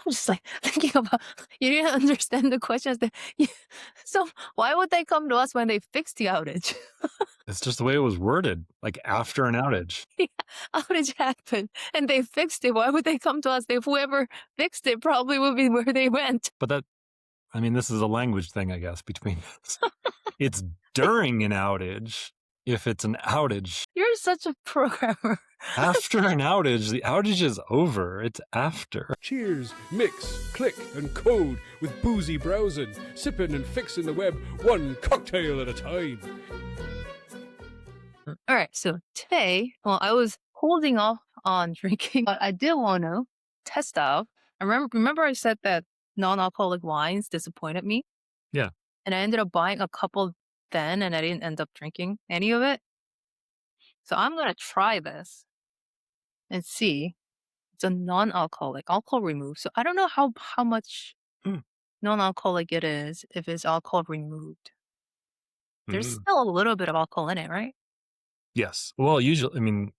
I'm just like thinking about, you didn't understand the questions. So why would they come to us when they fixed the outage? It's just the way it was worded, like after an outage. Yeah, outage happened and they fixed it. Why would they come to us? If whoever fixed it probably would be where they went. But this is a language thing, I guess, between us. It's during an outage if it's an outage. You're such a programmer. After an outage, the outage is over. It's after. Cheers, mix, click, and code with Boozy Browsing, sipping and fixing the web one cocktail at a time. All right, so today, well, I was holding off on drinking, but I did want to test out. I remember I said that non-alcoholic wines disappointed me. Yeah. And I ended up buying a couple then, and I didn't end up drinking any of it. So I'm going to try this and see. It's a non-alcoholic, alcohol removed. So I don't know how much non-alcoholic it is if it's alcohol removed. There's still a little bit of alcohol in it, right? Yes. Well, usually,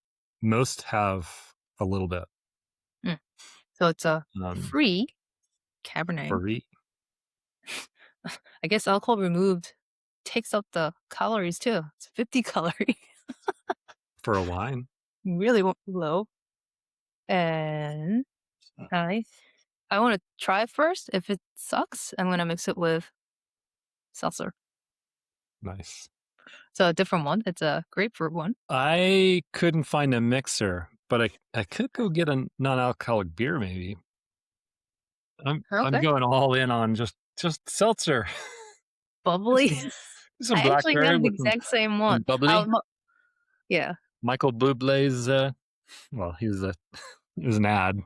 most have a little bit. So it's a free Cabernet. Free. I guess alcohol removed takes up the calories too. It's 50 calories. For a wine. Really low. And I want to try it first. If it sucks, I'm going to mix it with seltzer. Nice. So a different one. It's a grapefruit one. I couldn't find a mixer, but I could go get a non-alcoholic beer maybe. I'm going all in on just seltzer. Bubly. Some I actually blackberry got the with exact same one. Bubly. Yeah. Michael Bublé's. It was an ad.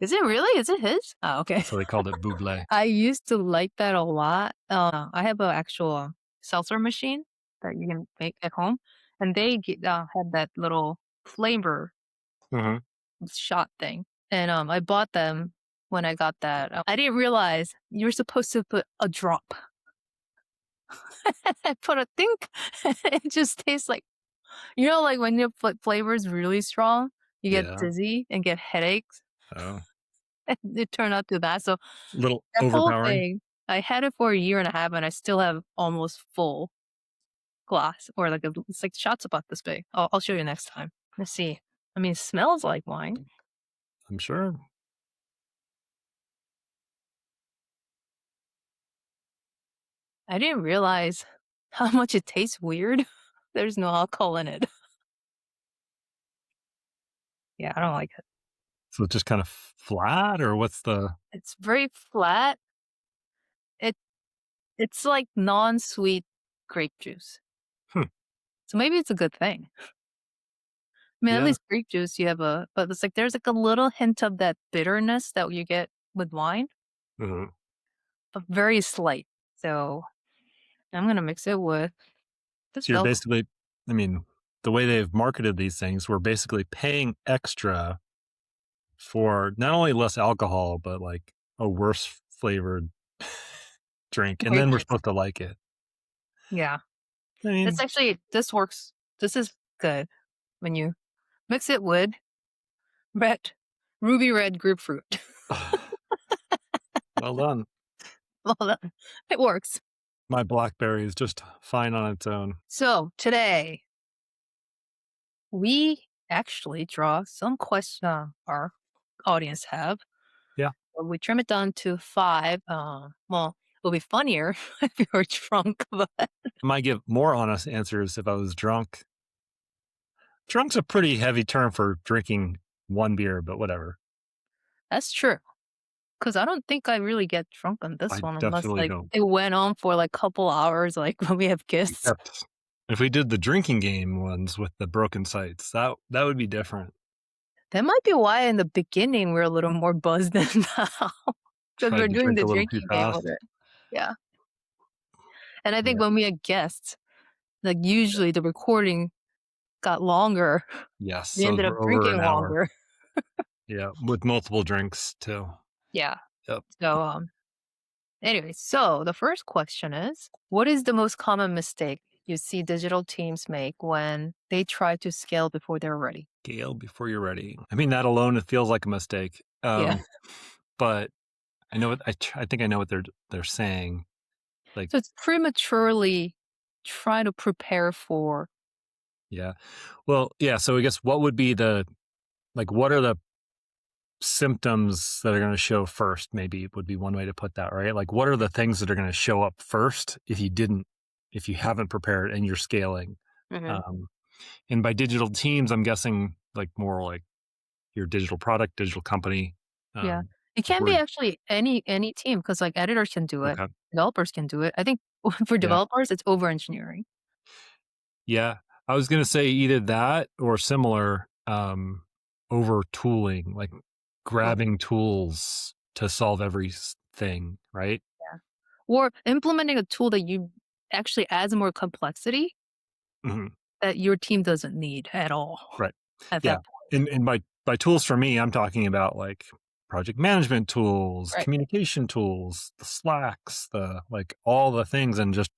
Is it really? Is it his? Oh, okay. So they called it Bublé. I used to like that a lot. I have an actual seltzer machine that you can make at home, and they had that little flavor shot thing. And I bought them when I got that. I didn't realize you were supposed to put a drop. I put a think. It just tastes like, like when your flavor is really strong, you get dizzy and get headaches. Oh. It turned out to that. So a little that overpowering. whole thing, I had it for a year and a half, and I still have almost full glass, or it's like shots about this big. I'll show you next time. Let's see. It smells like wine. I'm sure. I didn't realize how much it tastes weird. There's no alcohol in it. Yeah, I don't like it. So it's just kind of flat, or what's the? It's very flat. It's like non-sweet grape juice. So maybe it's a good thing. At least grape juice, you have but it's like there's like a little hint of that bitterness that you get with wine, but very slight. So I'm gonna mix it with. So you're basically, the way they've marketed these things, we're basically paying extra for not only less alcohol, but like a worse flavored drink, and then we're supposed to like it. Yeah, this works. This is good when you mix it with ruby red grapefruit. Well done. Well done. It works. My blackberry is just fine on its own. So today, we actually draw some questions our audience have. Yeah. We trim it down to 5. It'll be funnier if you're drunk, but I might give more honest answers if I was drunk. Drunk's a pretty heavy term for drinking one beer, but whatever. That's true. Because I don't think I really get drunk on this one unless don't. It went on for like a couple hours, like when we have guests. If we did the drinking game ones with the broken sites, that would be different. That might be why in the beginning we're a little more buzzed than now. Because we're doing the drinking game with it. Yeah. And I think when we had guests, like usually the recording got longer. Yes. We ended up drinking longer. Yeah, with multiple drinks too. Yeah. Yep. So anyway, so the first question is, what is the most common mistake you see digital teams make when they try to scale before they're ready. Scale before you're ready. I mean, that alone, it feels like a mistake. Yeah. But I know what I think I know what they're saying. Like, So it's prematurely trying to prepare for. yeah. Well, yeah. So I guess what would be what are the symptoms that are going to show first? Maybe would be one way to put that, right? Like, what are the things that are going to show up first if you haven't prepared and you're scaling? Mhm. Um, and by digital teams, I'm guessing like more like your digital product, digital company. Yeah. Um, It can be we're actually any team because like editors can do it, okay. developers can do it. I think for Yeah. developers, it's over engineering. Yeah. I was going to say either that or similar, over tooling, like Uh, grabbing tools to solve everything, right? yeah. Or implementing a tool that you actually adds more complexity Mhm. that your team doesn't need at all Right. at Yeah. that point. And by tools for me, I'm talking about like project management tools, Right. communication tools, the Slacks, the like all the things, and just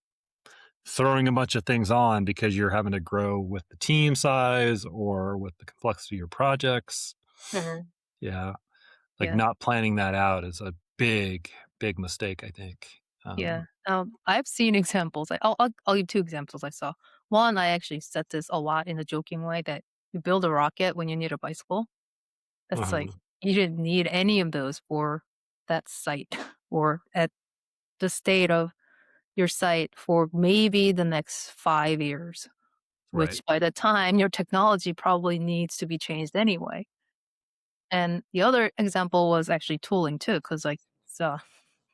throwing a bunch of things on because you're having to grow with the team size or with the complexity of your projects. Mhm. Yeah. Like Yeah. not planning that out is a big, big mistake, I think. Yeah. I've seen examples. I'll give 2 examples I saw. One, I actually said this a lot in a joking way that you build a rocket when you need a bicycle. That's like, Mhm. you didn't need any of those for that site or at the state of your site for maybe the next 5 years, Right. which by the time your technology probably needs to be changed anyway. And the other example was actually tooling too, because like, so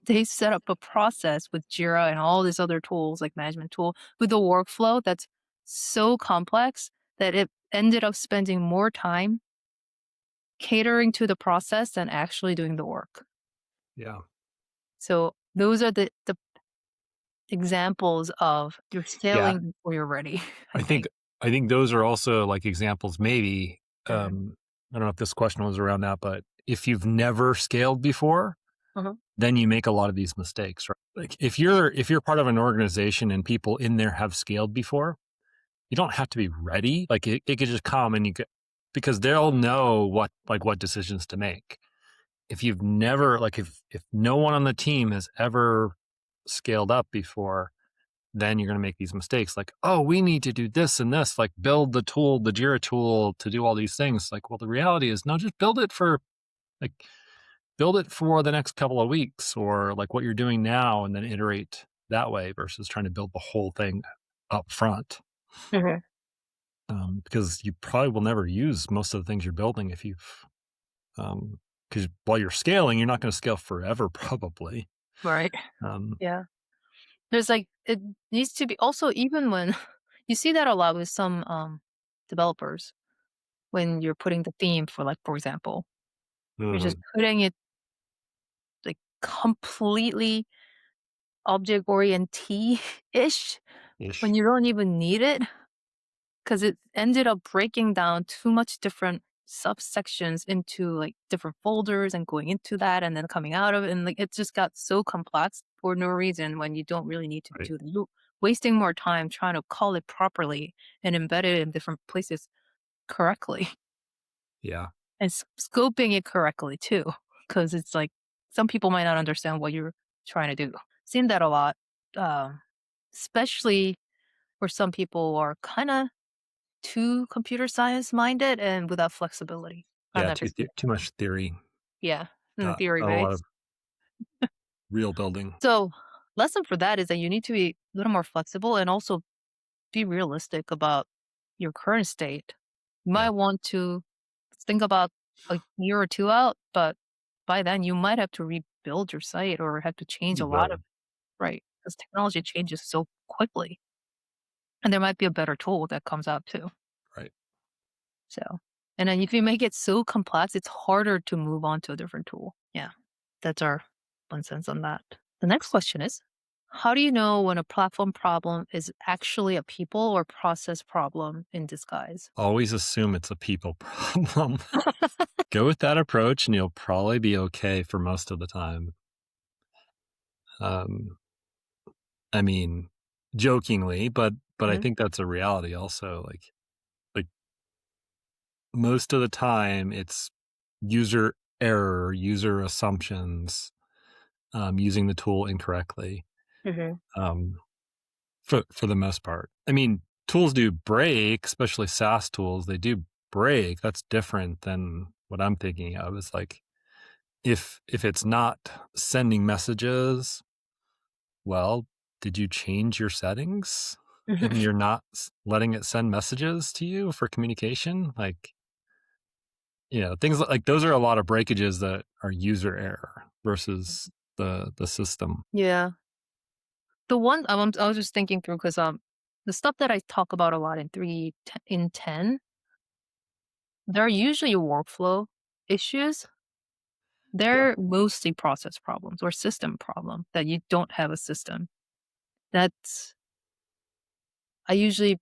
they set up a process with Jira and all these other tools like management tool with a workflow that's so complex that it ended up spending more time catering to the process than actually doing the work. Yeah. So those are the examples of you're Yeah. scaling before you're ready, I I think think. I think those are also like examples maybe. Mhm. I don't know if this question was around that, but if you've never scaled before, Mhm. then you make a lot of these mistakes, right? Like if you're part of an organization and people in there have scaled before, you don't have to be ready. Like it could just come and you could because they'll know what decisions to make. If you've never like if no one on the team has ever scaled up before, then you're going to make these mistakes like, oh, we need to do this and this, like build the tool, the Jira tool to do all these things. Like, well, the reality is no, just like build it for the next couple of weeks or like what you're doing now and then iterate that way versus trying to build the whole thing up front. Mhm. Because you probably will never use most of the things you're building if you've, because while you're scaling, you're not going to scale forever, probably. Right. Um, Yeah. There's like it needs to be also even when you see that a lot with some developers when you're putting the theme for like for example, you're just mhm, putting it like completely object oriented ish when ish. you don't even need it because it ended up breaking down too much different subsections into like different folders and going into that and then coming out of it and like it just got so complex for no reason when you don't really need to Right. do that. You're wasting more time trying to call it properly and embed it in different places correctly Yeah. and scoping it correctly too because it's like some people might not understand what you're trying to do. Seen that a lot, um, especially where some people are kind of too computer science minded and without flexibility. I've Yeah. never seen Too that. much theory, Yeah, in theory not a lot of based. real building. So, lesson for that is that you need to be a little more flexible and also be realistic about your current state. You Yeah. might want to think about a year or two out, but by then you might have to rebuild your site or have to change You a lot will. of right because technology changes so quickly, and there might be a better tool that comes out too. Right. So, and then if you make it so complex, it's harder to move on to a different tool. Yeah, that's our 1 cent on that. The next question is, how do you know when a platform problem is actually a people or process problem in disguise? Always assume it's a people problem. Go with that approach and you'll probably be okay for most of the time. Um, I mean, jokingly, but but I Mhm. think that's a reality also. Like most of the time, it's user error, user assumptions, using the tool incorrectly. Mhm. Um, for the most part. I mean, tools do break, especially SaaS tools. They do break. That's different than what I'm thinking of. It's like if it's not sending messages, well, did you change your settings? And Mhm. you're not letting it send messages to you for communication? Like, things like those are a lot of breakages that are user error versus the system. Yeah. The one I was just thinking through because the stuff that I talk about a lot in 10, they're usually workflow issues. Yeah. They're mostly process problems or system problem that you don't have a system. That's I usually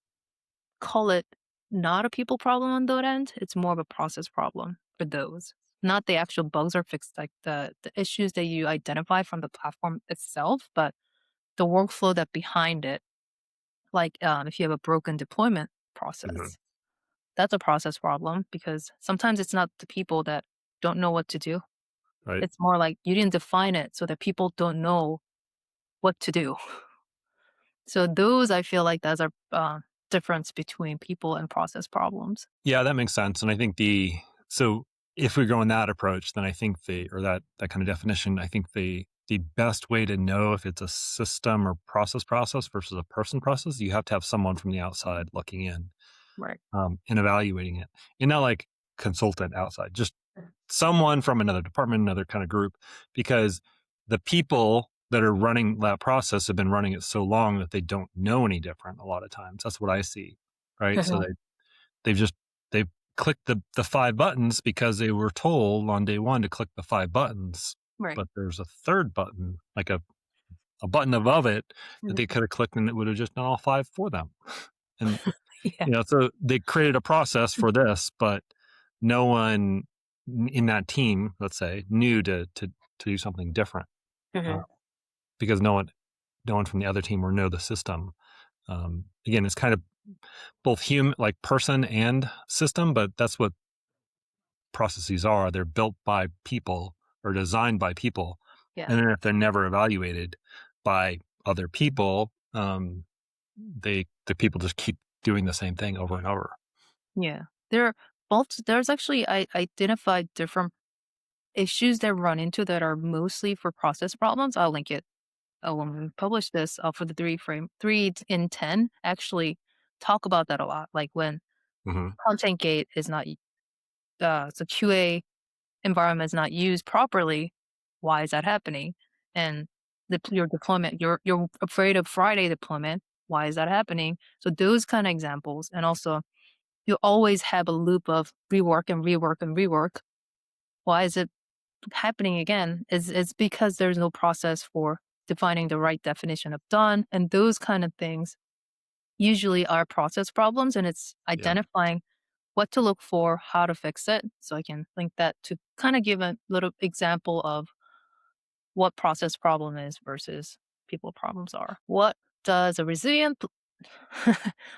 call it not a people problem on that end. It's more of a process problem for those. Not the actual bugs or fixed, like the issues that you identify from the platform itself, but the workflow that behind it. Like if you have a broken deployment Mhm. process, that's a process problem because sometimes it's not the people that don't know what to do. Right. It's more like you didn't define it so that people don't know what to do. So those I feel like that's a difference between people and process problems. Yeah, that makes sense. And I think so if we go in that approach, then I think that kind of definition, I think the best way to know if it's a system or process versus a person process, you have to have someone from the outside looking in, Right. and evaluating it. And not like consultant outside, just someone from another department, another kind of group, because the people that are running that process have been running it so long that they don't know any different a lot of times. That's what I see. Right. So Mhm. they've just they've clicked the 5 buttons because they were told on day 1 to click the 5 buttons, Right. but there's a 3rd button, like a button above it that Mhm. they coulda clicked and it would have just done all 5 for them. And, Yeah. so they created a process for this, but no one in that team, let's say, knew to do something different, uh, Mhm. because no one from the other team or know the system. Again, it's kind of both human, like person and system, but that's what processes are. They're built by people or designed by people. Yeah. And then if they're never evaluated by other people, the people just keep doing the same thing over and over. Yeah. There's actually I identified different issues that run into that are mostly for process problems. I'll link it when we publish this for the in 10 actually talk about that a lot. Like when Hmm. content gate is not, so QA environment is not used properly, why is that happening? And your deployment, you're afraid of Friday deployment, why is that happening? So those kind of examples. And also you always have a loop of rework and rework and rework. Why is it happening again? Is because there's no process for defining the right definition of done, and those kind of things usually are process problems, and it's Yeah. identifying what to look for, how to fix it. So I can link that to kind of give a little example of what process problem is versus people problems are. Does a resilient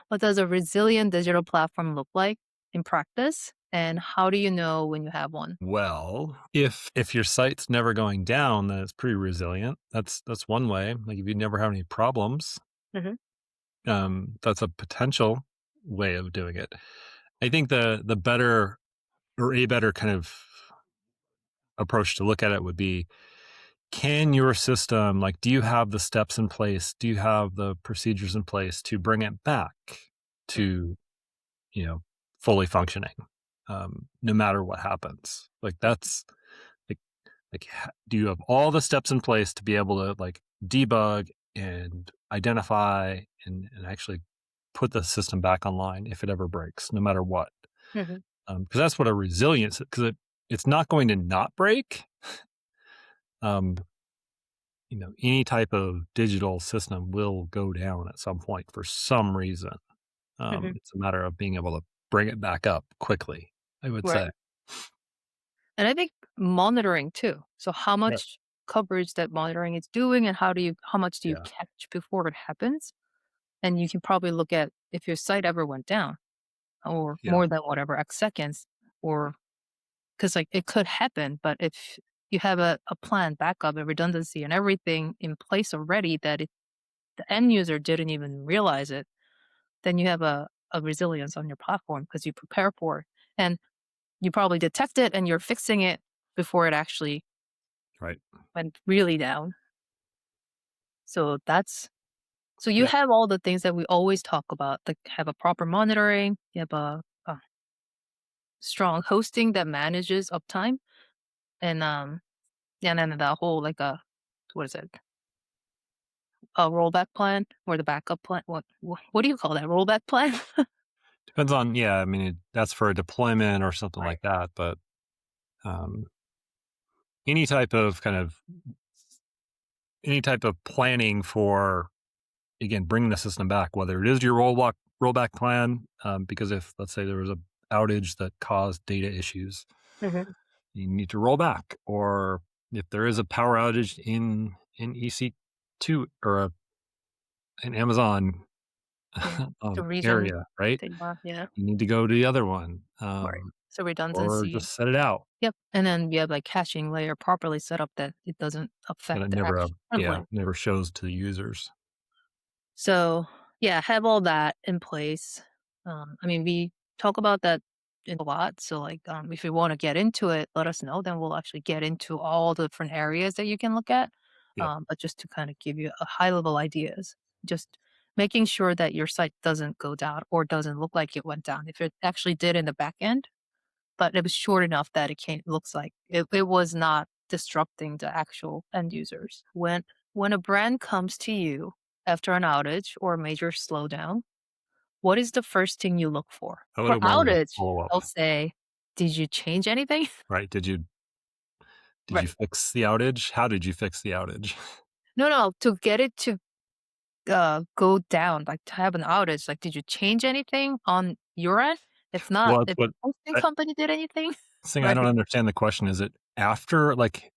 what does a resilient digital platform look like in practice? And how do you know when you have one? Well, if your site's never going down, then it's pretty resilient. That's one way. Like if you never have any problems, Hmm. that's a potential way of doing it. I think the better or a better kind of approach to look at it would be, can your system, like, do you have the steps in place? Do you have the procedures in place to bring it back to, you know, fully functioning, no matter what happens? Like, that's like, do you have all the steps in place to be able to like debug and identify and actually put the system back online if it ever breaks, no matter what? Hmm. Because that's what a resilience, because it's not going to not break. Um, any type of digital system will go down at some point for some reason. Hmm. It's a matter of being able to bring it back up quickly, I would say. Right. And I think monitoring too. So how Yeah. much coverage that monitoring is doing and how much do you Yeah. catch before it happens? and you can probably look at if your site ever went down or Yeah. more than whatever X seconds, or because like it could happen, but if you have a plan, backup, and redundancy, and everything in place already that the end user didn't even realize it, then you have a resilience on your platform because you prepare for it. And you probably detect it and you're fixing it before it actually Right. went really down. So so you Yeah. have all the things that we always talk about, like have a proper monitoring, you have a strong hosting that manages uptime, and then the whole like a what is it? A rollback plan or the backup plan? What do you call that? Rollback plan? Depends on, yeah, I mean, that's for a deployment or something Right. like that. But um, any type of any type of planning for, again, bringing the system back, whether it is your rollback plan, because if, let's say, there was a outage that caused data issues, Mhm. you need to roll back. Or if there is a power outage in EC2 or an Amazon Yeah. The reason area, right? they are, yeah. You need to go to the other one, Right. So or redundancy. just set it out. Yep. And then you have like caching layer properly set up that it doesn't And affect it the never, actual yeah, handling. never shows to the users. So yeah, have all that in place. I mean, we talk about that in a lot. So like, if you want to get into it, let us know. Then we'll actually get into all the different areas that you can look at. Yep. But just to kind of give you a high level ideas, just making sure that your site doesn't go down or doesn't look like it went down. If it actually did in the back end, but it was short enough that looks like it was not disrupting the actual end users. When a brand comes to you after an outage or a major slowdown, what is the first thing you look for? I would For have wanted a outage, follow-up, they'll say, "Did you change anything?" right? Did you Right. fix the outage? How did you fix the outage? No, no, to get it to go down, like to have an outage, like did you change anything on your end? If not, Well, if what the hosting I company did anything, thing I don't right? understand the question, is it after, like,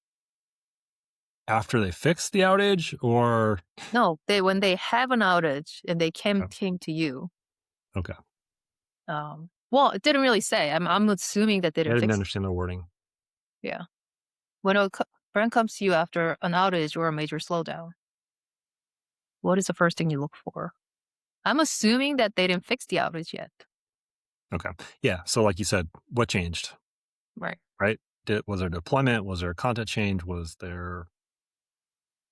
after they fix the outage, or No, when they have an outage and they oh, came to you. okay. Well, it didn't really say. I'm assuming that they I didn't didn't fix it. understand the wording. Yeah. When brand comes to you after an outage or a major slowdown, what is the first thing you look for? I'm assuming that they didn't fix the outage yet. Okay. Yeah, so like you said, what changed, Right. right? Was there deployment? Was there a content change? Was there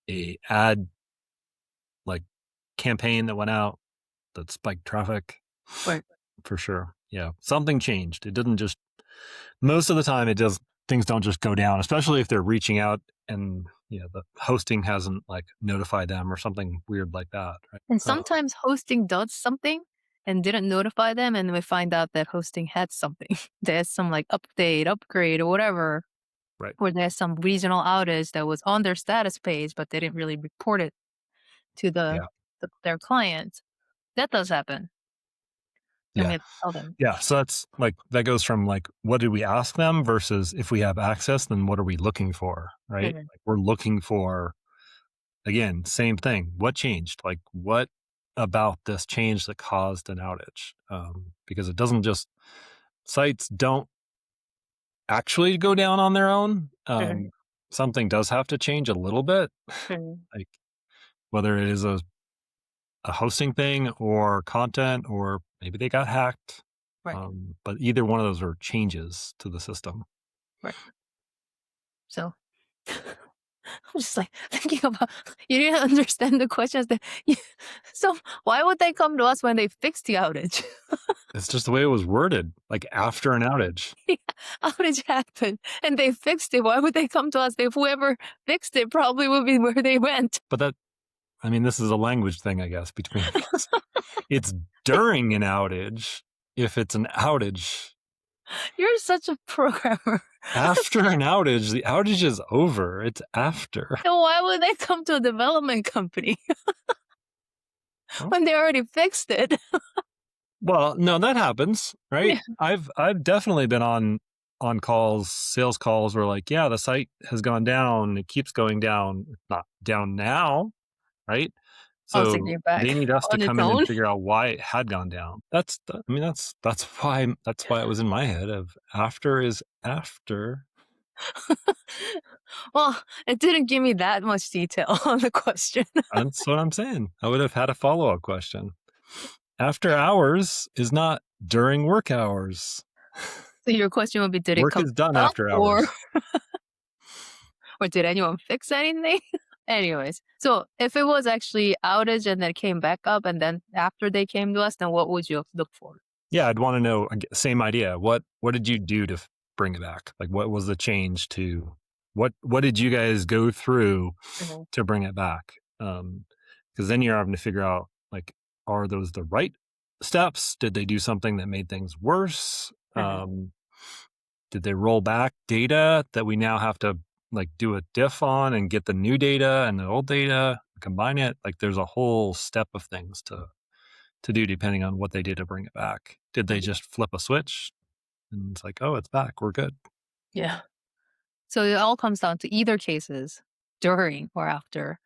a ad, like, campaign that went out that spiked traffic? Right. For sure. Yeah. Something changed. It didn't just, most of the time it does, things don't just go down, especially if they're reaching out and, the hosting hasn't, like, notified them or something weird like that. Right. And sometimes hosting does something and didn't notify them, and we find out that hosting had something. There's some like update, upgrade, or whatever, Right. or there's some regional outage that was on their status page, but they didn't really report it to Yeah. their clients. That does happen. And we Yeah. have to tell them. Yeah. So that's like, that goes from, like, what did we ask them versus if we have access, then what are we looking for? Right. Mhm, Like, we're looking for, again, same thing. What changed? Like, what about this change that caused an outage? Because it doesn't just, sites don't actually go down on their own. mhm, Something does have to change a little bit, mhm. like whether it is a hosting thing or content, or maybe they got hacked. Right, But either one of those are changes to the system. right. So I'm just like thinking about you didn't understand the questions that so why would they come to us when they fix the outage? It's just the way it was worded, like, after an outage. Yeah, outage happened and they fixed it. Why would they come to us? If whoever fixed it probably would be where they went. But that, I mean, this is a language thing, I guess, between, it's during an outage. If it's an outage You're such a programmer. after an outage, the outage is over. It's after. So why would they come to a development company Well, when they already fixed it? well, no, that happens, right? Yeah. I've definitely been on calls, sales calls, where, like, yeah, the site has gone down. It keeps going down. It's not down now, right? Oh, So taking it they back need us to on its come in and own? figure out why it had gone down. I mean, that's why it was in my head of after is after. Well, it didn't give me that much detail on the question. That's what I'm saying. I would have had a follow-up question. After hours is not during work hours. So your question would be, did it Work come is done up after hours. or did anyone fix anything? Anyways, so if it was actually outage and then it came back up and then after they came to us, then what would you look for? Yeah, I'd want to know. Same idea. What did you do to bring it back? Like, what was the change to what did you guys go through Mhm, to bring it back? Because then you're having to figure out like, are those the right steps? Did they do something that made things worse? mhm. Did they roll back data that we now have to like do a diff on and get the new data and the old data, combine it? Like, there's a whole step of things to do depending on what they did to bring it back. Did they just flip a switch and it's like, oh, it's back, we're good? Yeah. So it all comes down to either cases, during or after.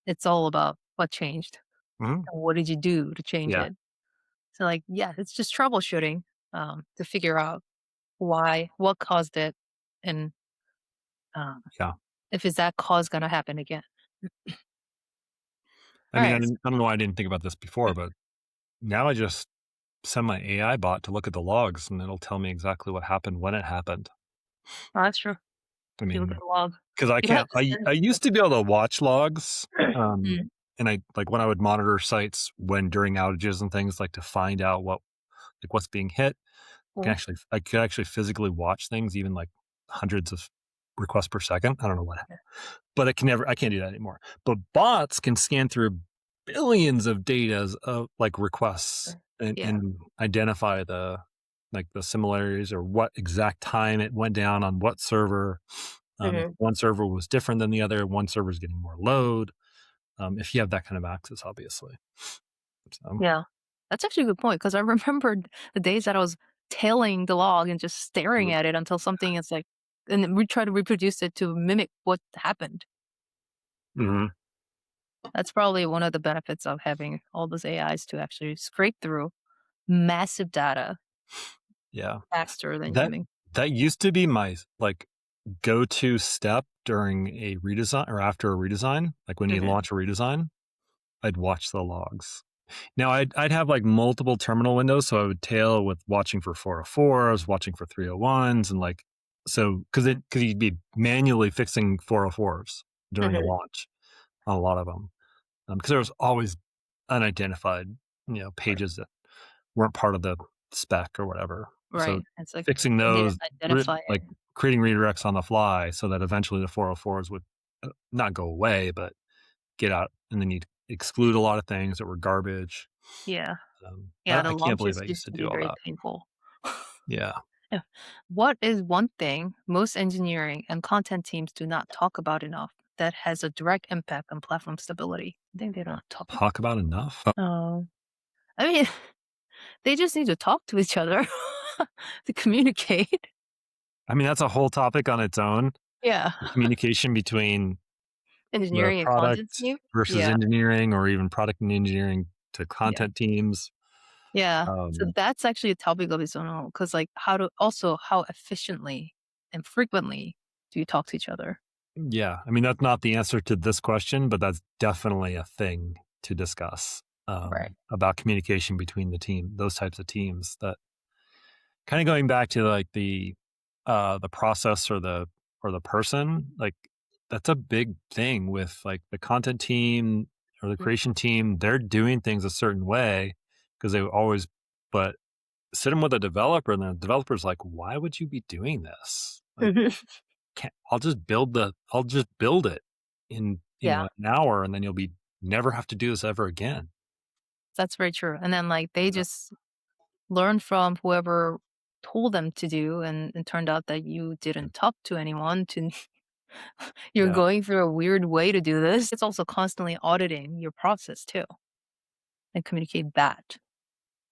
It's all about what changed Mhm. and what did you do to change Yeah, it. So like, yeah, it's just troubleshooting to figure out why, what caused it, and um, yeah. if is that cause going to happen again. I All mean, right. I don't know why I didn't think about this before, but now I just send my AI bot to look at the logs and it'll tell me exactly what happened when it happened. Oh, that's true. I You look at mean, the log. because I You don't have can't, to send I it. used to be able to watch logs. Mm, And I like when I would monitor sites when during outages and things like to find out what's being hit. cool. I could actually physically watch things, even like hundreds of requests per second. I don't know what, Yeah. but I can't do that anymore. But bots can scan through billions of data of like requests Yeah. and identify the similarities or what exact time it went down on what server. If Mhm. one server was different than the other, one server is getting more load. If you have that kind of access, obviously. So, Yeah. That's actually a good point because I remembered the days that I was tailing the log and just staring mhm. at it until something is like, and then we try to reproduce it to mimic what happened. Mhm. That's probably one of the benefits of having all those AIs to actually scrape through massive data Yeah. faster than That human. that used to be my like go-to step during a redesign or after a redesign. Like when you Mhm. launch a redesign, I'd watch the logs. Now I'd have like multiple terminal windows, so I would tail with watching for 404s, watching for 301s, and like so because you'd be manually fixing 404s during a Mhm. launch on a lot of them because there was always unidentified Right. pages that weren't part of the spec or whatever. So Right. It's like fixing they didn't those, identify like it. creating redirects on the fly so that eventually the 404s would not go away, but get out. And then you'd exclude a lot of things that were garbage. Yeah. Yeah. The I can't believe launches I used used to to do be all very that. painful. Yeah. Yeah. What is one thing most engineering and content teams do not talk about enough that has a direct impact on platform stability? I think they don't talk about. Talk about enough. I mean, they just need to talk to each other to communicate. I mean, that's a whole topic on its own. Yeah. Communication between the Engineering and content product team. versus Yeah. engineering or even product and engineering to Yeah. content teams. Yeah. So Um, that's actually a topic of its own because, like, how efficiently and frequently do you talk to each other? Yeah, I mean, that's not the answer to this question, but that's definitely a thing to discuss Right. about communication between those types of teams. That kind of going back to like the process or the person, like that's a big thing with like the content team or the Mm. creation team. They're doing things a certain way because they always, but sit them with a developer, and the developer's like, "Why would you be doing this? Like, can't I'll just build it in, Yeah. an hour and then you'll be never have to do this ever again." That's very true. And then, like, they Yeah. just learn from whoever told them to do, and it turned out that you didn't talk to anyone to you're Yeah. going through a weird way to do this. It's also constantly auditing your process too and communicate that.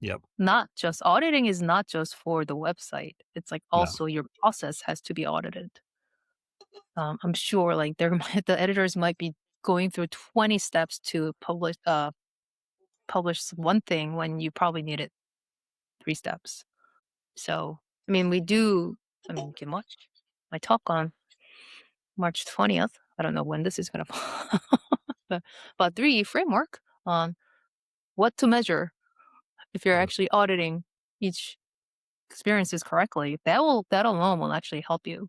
Yep. Not just auditing is not just for the website. It's like No. also your process has to be audited. I'm sure like there might the editors might be going through 20 steps to publish one thing when you probably needed 3 steps. So, I mean, you can watch my talk on March 20th. I don't know when this is gonna but about 3 framework on what to measure if you're Uh, actually auditing each experiences correctly. That alone will actually help you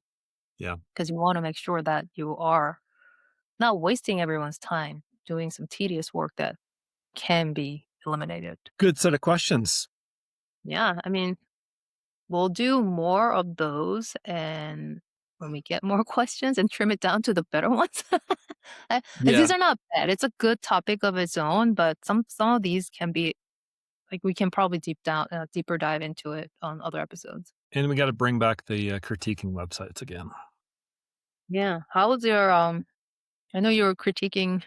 yeah. because you wanna make sure that you are not wasting everyone's time doing some tedious work that can be eliminated. Good set of questions. Yeah, I mean, we'll do more of those, and when we get more questions and trim it down to the better ones. And Yeah. these are not bad. It's a good topic of its own, but some of these can be like we can probably deeper dive into it on other episodes. And we got to bring back the critiquing websites again. Yeah. How was your I know you were critiquing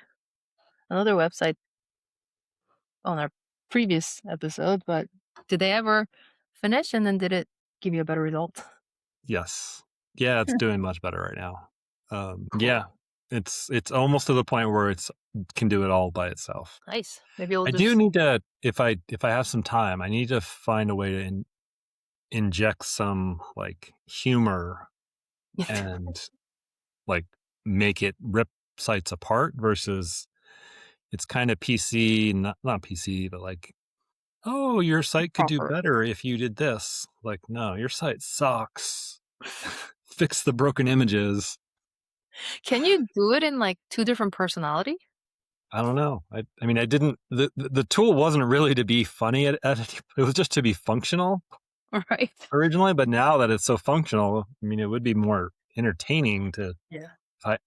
another website on our previous episode, but did they ever finish and then did it give you a better result? Yes. Yeah, it's doing much better right now. Cool. Yeah, it's almost to the point where it's can do it all by itself. Nice. Maybe we'll I do just need to, if I have some time, I need to find a way to inject some like humor and like make it rip sites apart versus it's kind of PC, not PC, but like, oh, your site could do proper. better if you did this. Like, no, your site sucks. Fix the broken images. Can you do it in like 2 different personality? I don't know. I mean, I didn't. The tool wasn't really to be funny at editing. It was just to be functional Right. originally. But now that it's so functional, I mean, it would be more entertaining to, Yeah.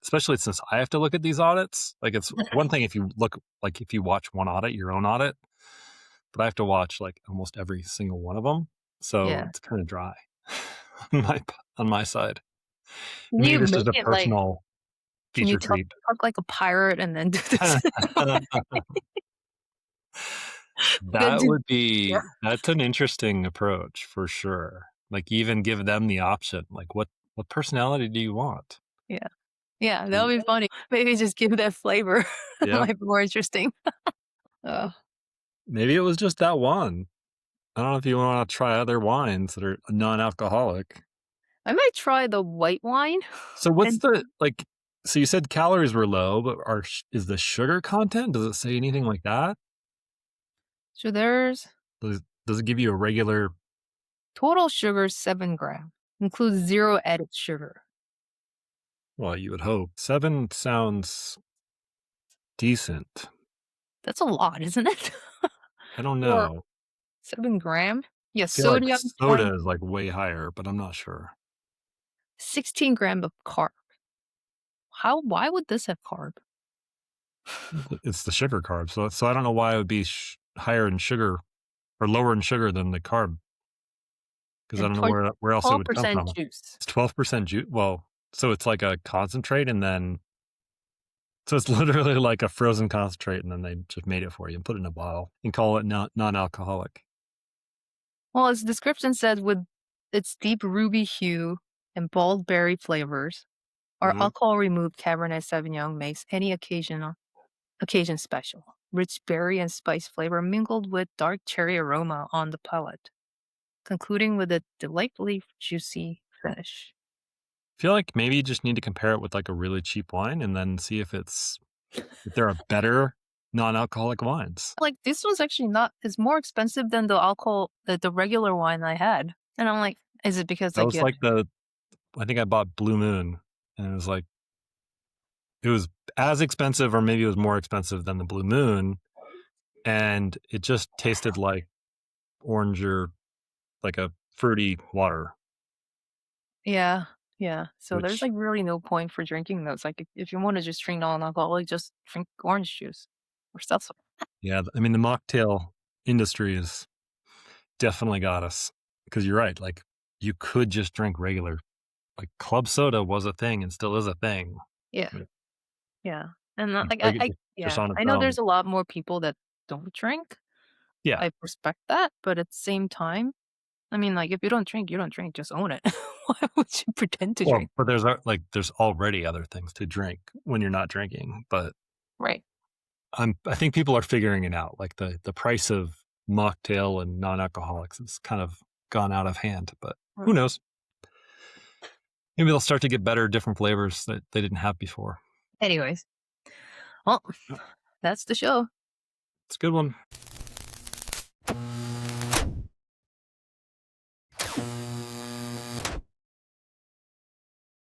especially since I have to look at these audits. Like, it's one thing if you look, like if you watch one audit, your own audit, but I have to watch like almost every single one of them. So Yeah. it's kind of dry on my side. Can Maybe you this is make a it like personal can you feature talk creep. talk like a pirate and then do this? Then That do would yeah. be that's an interesting approach for sure. Like even give them the option. Like what personality do you want? Yeah. Yeah, that 'Cause- would be funny. Maybe just give that flavor. Yeah. Might be more interesting. Oh, Maybe it was just that one. I don't know if you want to try other wines that are non-alcoholic. I might try the white wine So what's and the like so you said calories were low, but is the sugar content? Does it say anything like that? so there's Does it give you a regular total sugar 7 gram, includes 0 added sugar. well, you would hope. 7 sounds decent. That's a lot, isn't it? I don't For know. 7 gram? Yeah, I feel like sodium 20, soda is like way higher, but I'm not sure. 16 gram of carb. Why would this have carb? It's the sugar carb, so I don't know why it would be higher in sugar or lower in sugar than the carb because I And don't know where else it would come 12% from. juice. It's 12% juice. Well, so it's like a concentrate, and then so it's literally like a frozen concentrate, and then they just made it for you and put it in a bottle and call it non-alcoholic. Well, its description says with its deep ruby hue and bold berry flavors, our Hmm. alcohol removed Cabernet Sauvignon makes any occasion special. Rich berry and spice flavor mingled with dark cherry aroma on the palate, concluding with a delightfully juicy finish. I feel like maybe you just need to compare it with like a really cheap wine and then see if there are better non-alcoholic wines. Like this was actually not it's more expensive than the regular wine I had. And I'm like, is it because That like you was have like I think I bought Blue Moon, and it was like it was as expensive or maybe it was more expensive than the Blue Moon, and it just tasted like orange or like a fruity water, yeah, yeah. So there's which like really no point for drinking those. Like if you want to just drink non-alcoholic, just drink orange juice or stuff. yeah, I mean, the mocktail industry has definitely got us because you're right. Like you could just drink regular, like club soda was a thing and still is a thing. Yeah, Like, yeah. And like just yeah, on its I know own. there's a lot more people that don't drink. Yeah. I respect that, but at the same time, I mean, like if you don't drink, you don't drink. Just own it. Why would you pretend to Well, drink? but there's already other things to drink when you're not drinking, but Right. I think people are figuring it out. Like the price of mocktail and non-alcoholics has kind of gone out of hand, but who knows? Maybe they'll start to get better, different flavors that they didn't have before. Anyways, well, that's the show. It's a good one.